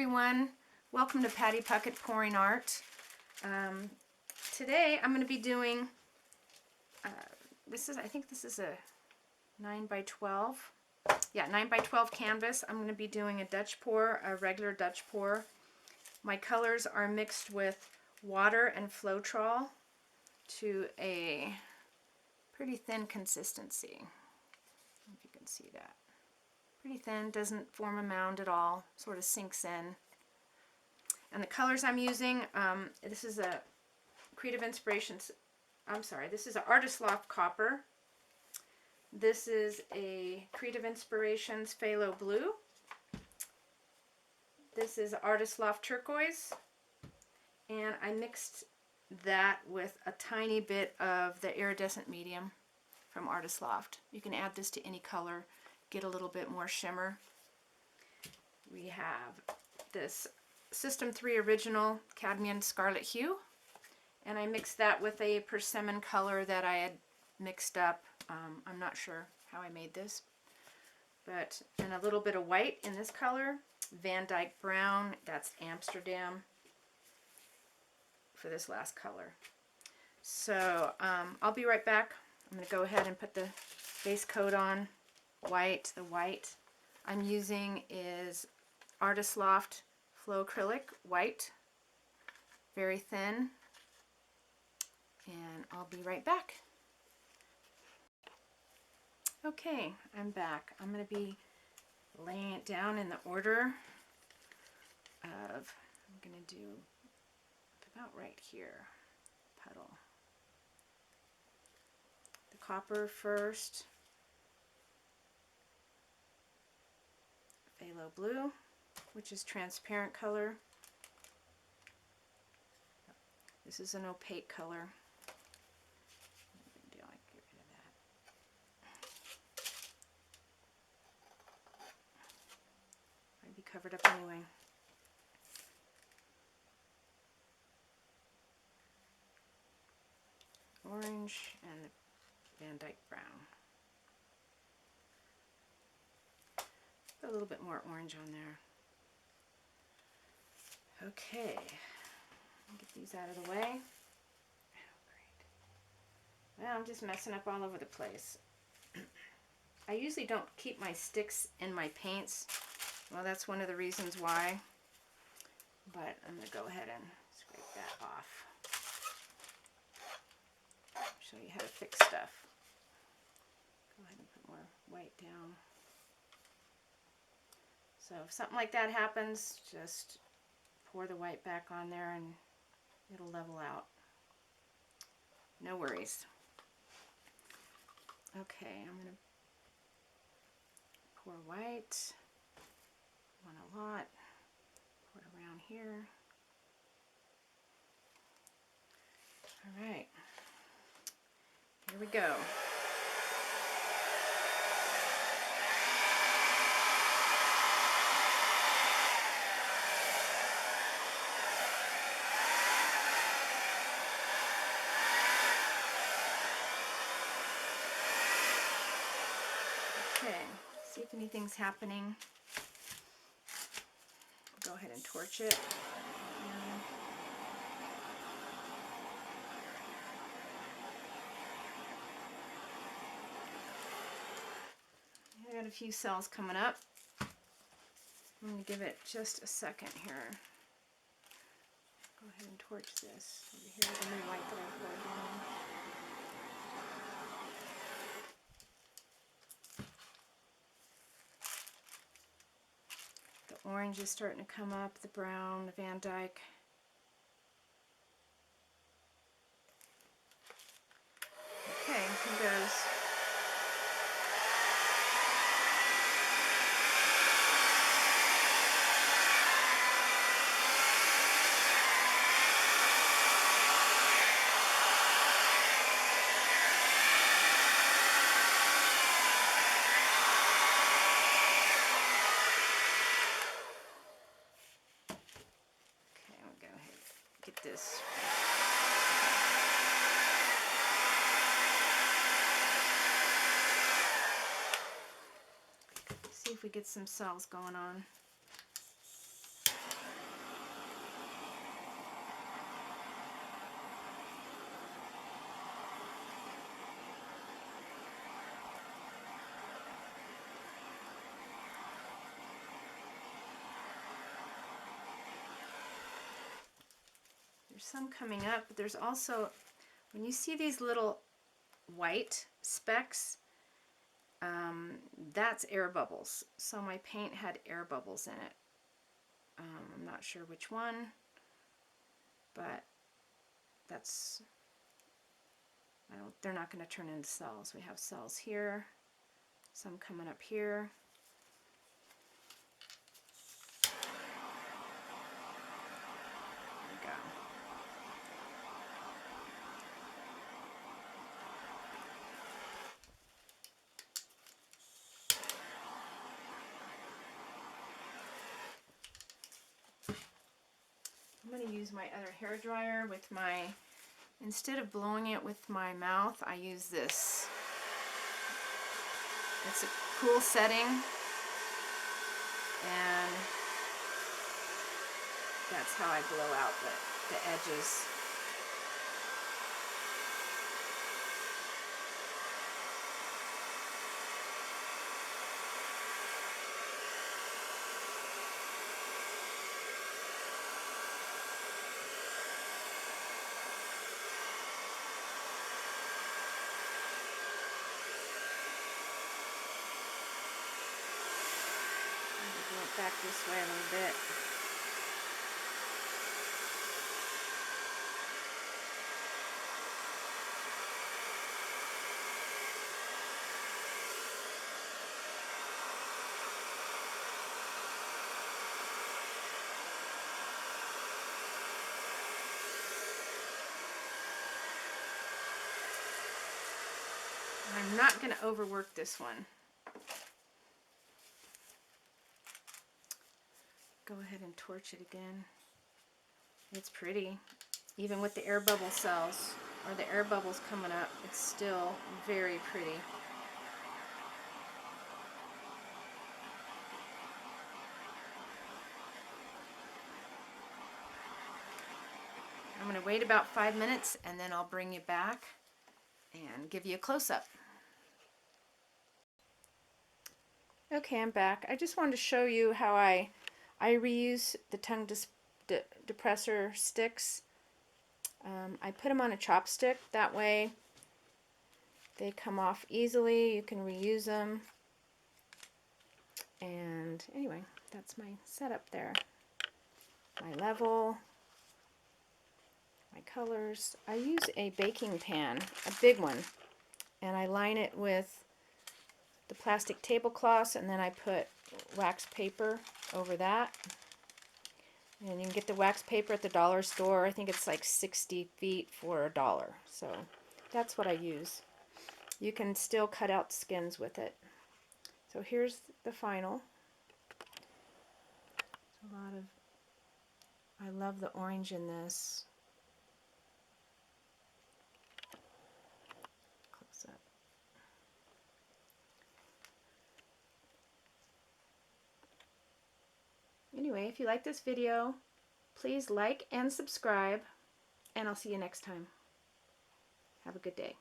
everyone. Welcome to Patty Puckett Pouring Art. Today I'm going to be doing, I think this is a 9 by 12. Yeah, 9 by 12 canvas. I'm going to be doing a Dutch pour, a regular Dutch pour. My colors are mixed with water and Floetrol to a pretty thin consistency. I don't know if you can see that. Pretty thin, doesn't form a mound at all, sort of sinks in. And the colors I'm using, this is a Creative Inspirations, this is an Artist Loft Copper. This is a Creative Inspirations Phthalo Blue. This is Artist Loft Turquoise. And I mixed that with a tiny bit of the iridescent medium from Artist Loft. You can add this to any color, get a little bit more shimmer. We have this System 3 Original Cadmium Scarlet Hue, and I mixed that with a persimmon color that I had mixed up. I'm not sure how I made this, and a little bit of white in this color, Van Dyke Brown, that's Amsterdam for this last color. So I'll be right back. I'm going to go ahead and put the base coat on. White, the white I'm using is Artist Loft Flow Acrylic White, very thin, and I'll be right back. Okay, I'm back. I'm going to be laying it down in the order of, I'm going to do about right here, puddle. The copper first, phthalo blue, which is transparent color. This is an opaque color. Get rid of that. I'd be covered up anyway. Orange and the Van Dyke Brown. Put a little bit more orange on there. Okay, get these out of the way. Oh, great. Well, I'm just messing up all over the place. I usually don't keep my sticks in my paints. Well, that's one of the reasons why. But I'm going to go ahead and scrape that off. Show you how to fix stuff. Go ahead and put more white down. So if something like that happens, just pour the white back on there and it'll level out. No worries. Okay, I'm going to pour white. Want a lot. Pour it around here. All right. Here we go. Okay, see if anything's happening. Go ahead and torch it. I got a few cells coming up. I'm going to give it just a second here. Go ahead and torch this. Over here, the new light that I poured down. The orange is starting to come up, the brown, the Van Dyke. Okay, here goes. This. See if we get some cells going on. There's some coming up, but there's also, when you see these little white specks, that's air bubbles. So my paint had air bubbles in it. I'm not sure which one, but that's, they're not going to turn into cells. We have cells here, some coming up here. There we go. I'm going to use my other hair dryer with my, instead of blowing it with my mouth, I use this. It's a cool setting, and that's how I blow out the edges. Blow it back this way a little bit. I'm not going to overwork this one. Go ahead and torch it again. It's pretty. Even with the air bubble cells, or the air bubbles coming up, it's still very pretty. I'm going to wait about 5 minutes and then I'll bring you back and give you a close-up. Okay, I'm back. I just wanted to show you how I reuse the tongue depressor sticks. I put them on a chopstick. That way they come off easily. You can reuse them. And anyway, that's my setup there. My level, my colors. I use a baking pan, a big one, and I line it with the plastic tablecloths, and then I put wax paper over that. And you can get the wax paper at the dollar store. I think it's like 60 feet for $1. So that's what I use. You can still cut out skins with it. So here's the final. A lot of, I love the orange in this. Close up. Anyway, if you like this video, please like and subscribe, and I'll see you next time. Have a good day.